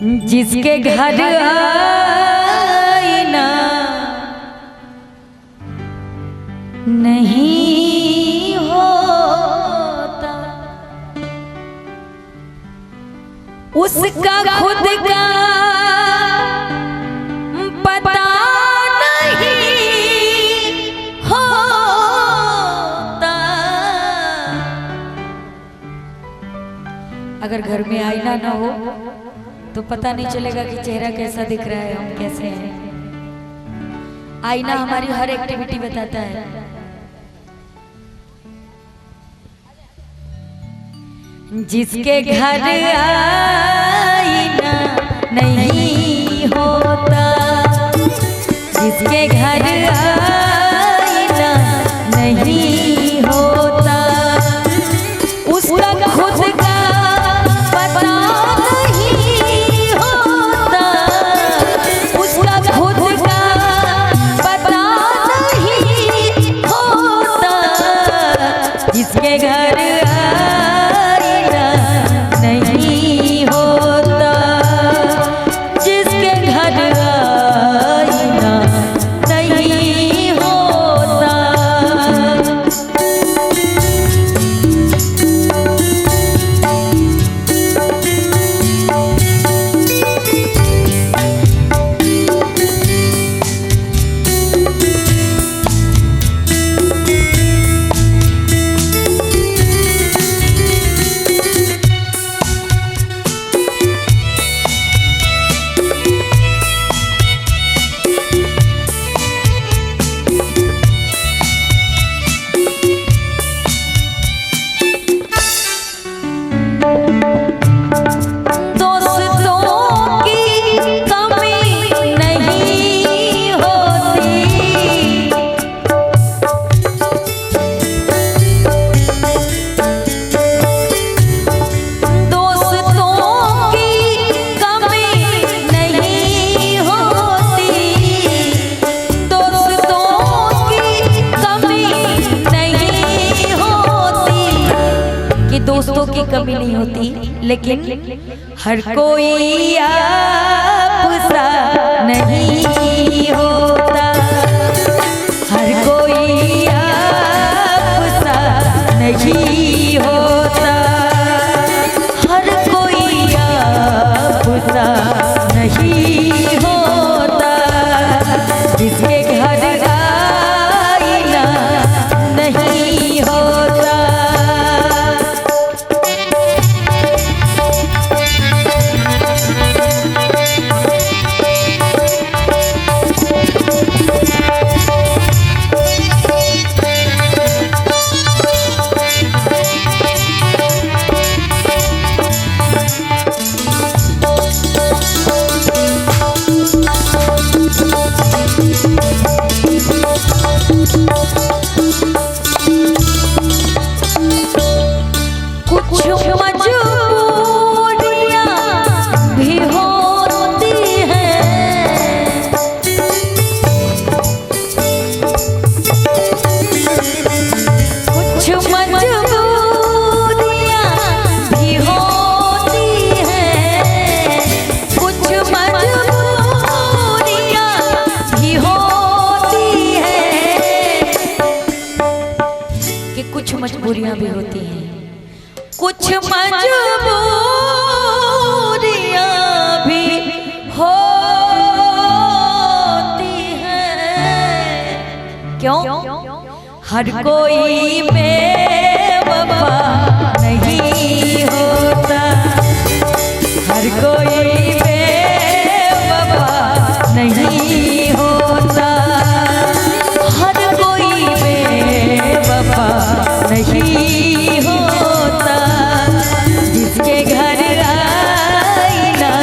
जिसके घर आईना नहीं होता उसका खुद का पता नहीं होता। अगर घर में आईना ना हो तो पता नहीं चलेगा कि चेहरा कैसा दिख रहा है, हम कैसे हैं। आईना हमारी हर एक्टिविटी बताता है। जिसके घर आईना नहीं होता, जिसके घर आईना नहीं होता उसका खुद का पता नहीं होता, उसका खुद का पता नहीं होता। जिसके घर आईना नहीं होता, जिसके घर आईना नहीं होता। दोस्तों की कमी नहीं होती, लेकिन हर कोई आपसा नहीं होता, हर कोई आपसा नहीं होता, हर कोई आपसा नहीं होता। जिसके घर आईना नहीं होता। कुछ मजबूरियां भी होती हैं, कुछ मजबूरियां भी होती हैं। क्यों? हर कोई बेवफा नहीं होता, हर कोई बेवफा नहीं होता, हर कोई बेवफा नहीं होता। जिसके घर आईना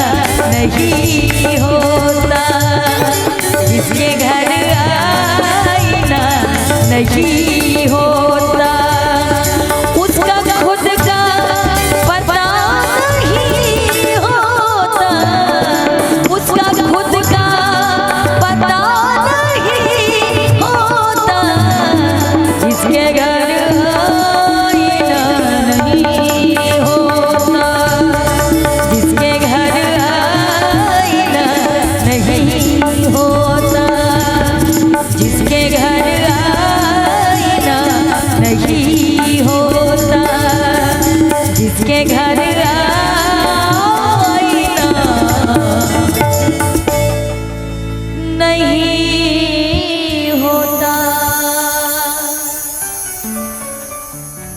नहीं होता, जिसके घर आईना नहीं होता उसका खुद का पता नहीं होता, उसका खुद का पता नहीं होता। जिसके घर आईना नहीं होता, जिसके घर के घर आईना नहीं